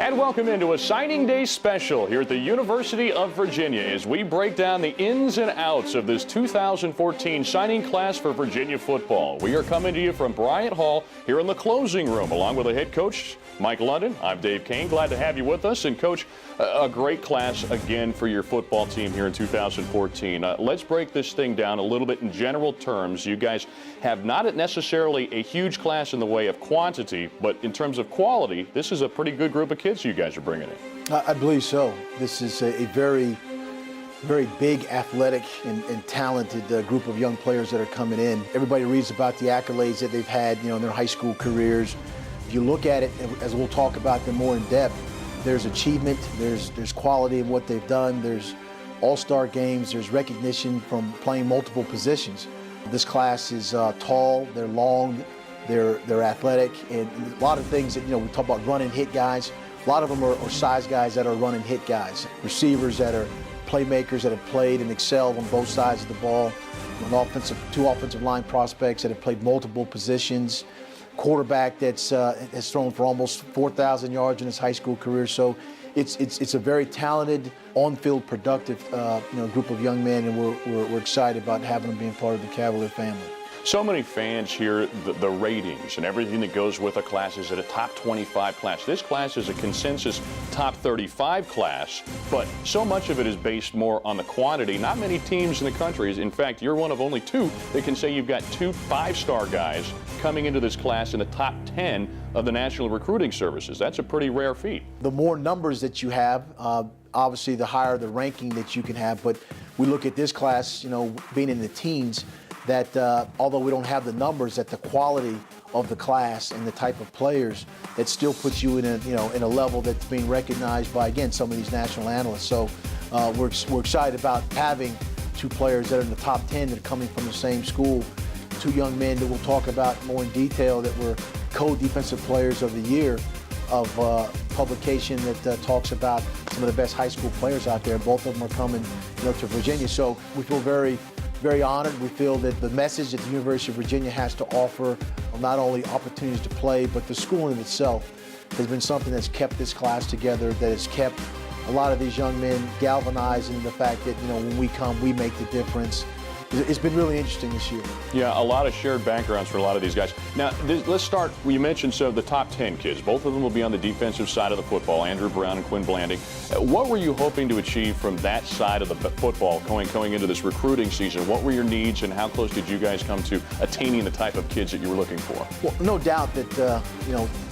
And welcome into a signing day special here at the University of Virginia as we break down the ins and outs of this 2014 signing class for Virginia football. We are coming to you from Bryant Hall here in the closing room along with the head coach, Mike London. I'm Dave Kane. Glad to have you with us. And Coach, a great class again for your football team here in 2014. Let's break this thing down a little bit in general terms. You guys have not necessarily a huge class in the way of quantity, but in terms of quality, this is a pretty good group of kids you guys are bringing in. I believe so. This is a very big, athletic, and talented group of young players that are coming in. Everybody reads about the accolades that they've had, in their high school careers. If you look at it, as we'll talk about them more in depth, there's achievement, there's quality in what they've done, there's all-star games, there's recognition from playing multiple positions. This class is tall, they're long, they're athletic, and a lot of things that, we talk about run and hit guys. A lot of them are size guys that are run and hit guys. Receivers that are playmakers that have played and excelled on both sides of the ball. Two offensive line prospects that have played multiple positions. Quarterback that's has thrown for almost 4,000 yards in his high school career. So it's a very talented, on-field, productive group of young men, and we're excited about having them being part of the Cavalier family. So many fans hear the ratings and everything that goes with a class is at a top 25 class. This class is a consensus top 35 class, but so much of it is based more on the quantity. Not many teams in the country, in fact, you're one of only two that can say you've got two five-star guys coming into this class in the top 10 of the National Recruiting Services. That's a pretty rare feat. The more numbers that you have, obviously the higher the ranking that you can have, but we look at this class, being in the teens, that although we don't have the numbers, that the quality of the class and the type of players, that still puts you in a level that's being recognized by, again, some of these national analysts. So we're excited about having two players that are in the top 10 that are coming from the same school, two young men that we'll talk about more in detail that were co-defensive players of the year of publication that talks about some of the best high school players out there. Both of them are coming to Virginia. So we feel very honored. We feel that the message that the University of Virginia has to offer, not only opportunities to play, but the school in itself, has been something that's kept this class together, that has kept a lot of these young men galvanized in the fact that, when we come, we make the difference. It's been really interesting this year. Yeah, a lot of shared backgrounds for a lot of these guys. Now, let's start. You mentioned the top 10 kids. Both of them will be on the defensive side of the football, Andrew Brown and Quinn Blanding. What were you hoping to achieve from that side of the football going into this recruiting season? What were your needs, and how close did you guys come to attaining the type of kids that you were looking for? Well, no doubt that,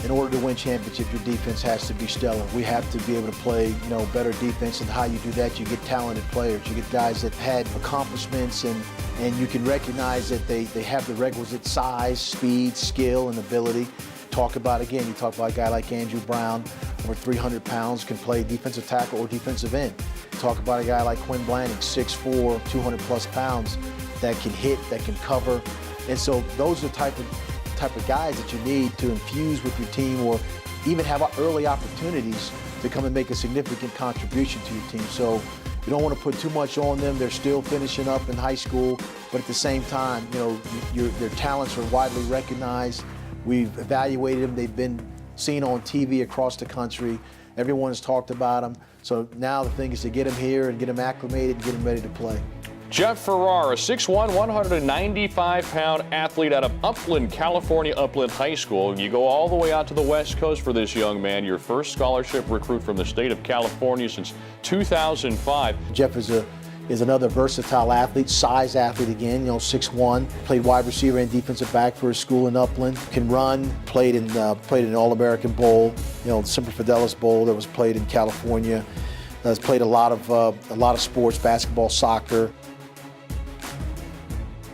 in order to win championship, your defense has to be stellar. We have to be able to play, better defense, and how you do that, you get talented players. You get guys that had accomplishments, and you can recognize that they have the requisite size, speed, skill, and ability. You talk about a guy like Andrew Brown, over 300 pounds, can play defensive tackle or defensive end. Talk about a guy like Quinn Blanding, 6'4", 200-plus pounds, that can hit, that can cover. And so those are the type of guys that you need to infuse with your team, or even have early opportunities to come and make a significant contribution to your team. So you don't want to put too much on them. They're still finishing up in high school, but at the same time, their talents are widely recognized. We've evaluated them. They've been seen on TV across the country. Everyone's talked about them. So now the thing is to get them here and get them acclimated and get them ready to play. Jeff Ferrara, 6'1", 195-pound athlete out of Upland, California, Upland High School. You go all the way out to the West Coast for this young man, your first scholarship recruit from the state of California since 2005. Jeff is another versatile athlete, size athlete again, 6'1", played wide receiver and defensive back for his school in Upland, can run, played in an All-American Bowl, the Semper Fidelis Bowl that was played in California. Has played a lot of sports, basketball, soccer.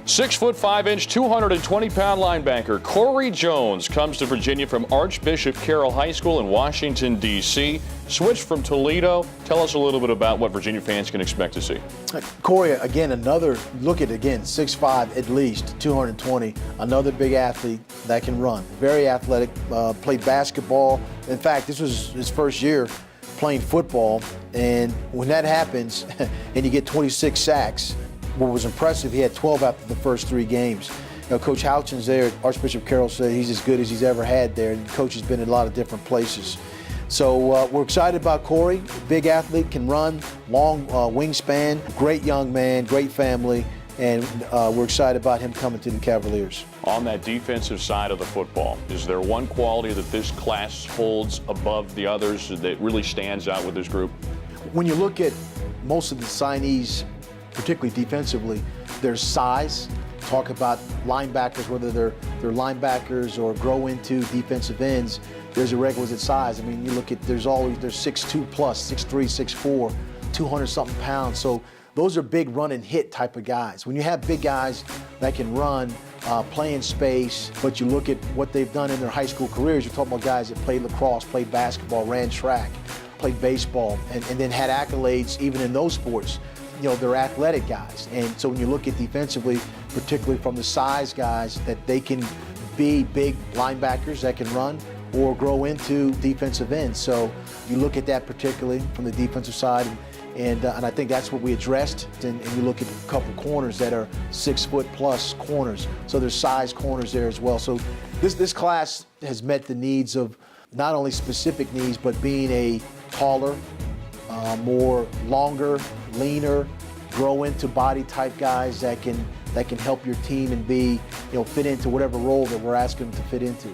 6 foot 5 inch, 220-pound linebacker Corey Jones comes to Virginia from Archbishop Carroll High School in Washington, D.C. Switched from Toledo. Tell us a little bit about what Virginia fans can expect to see. Corey, again, 6'5", at least 220. Another big athlete that can run. Very athletic. Played basketball. In fact, this was his first year playing football, and when that happens, and you get 26 sacks. What was impressive, he had 12 after the first 3 games. Coach Houchins there at Archbishop Carroll said he's as good as he's ever had there, and the coach has been in a lot of different places. So we're excited about Corey. Big athlete, can run, long wingspan, great young man, great family, and we're excited about him coming to the Cavaliers. On that defensive side of the football, is there one quality that this class holds above the others that really stands out with this group? When you look at most of the signees, particularly defensively, there's size. Talk about linebackers, whether they're linebackers or grow into defensive ends, there's a requisite size. I mean, you look at, there's 6'2 plus, 6'3, 6'4, 200-something pounds. So those are big run and hit type of guys. When you have big guys that can run, play in space, but you look at what they've done in their high school careers, you're talking about guys that played lacrosse, played basketball, ran track, played baseball, and then had accolades even in those sports. You know, they're athletic guys. And so when you look at defensively, particularly from the size guys, that they can be big linebackers that can run or grow into defensive ends. So you look at that particularly from the defensive side, and I think that's what we addressed. And you look at a couple corners that are 6 foot plus corners. So there's size corners there as well. So this class has met the needs of not only specific needs, but being a taller, more longer, leaner, grow into body type guys that can help your team and be, fit into whatever role that we're asking them to fit into.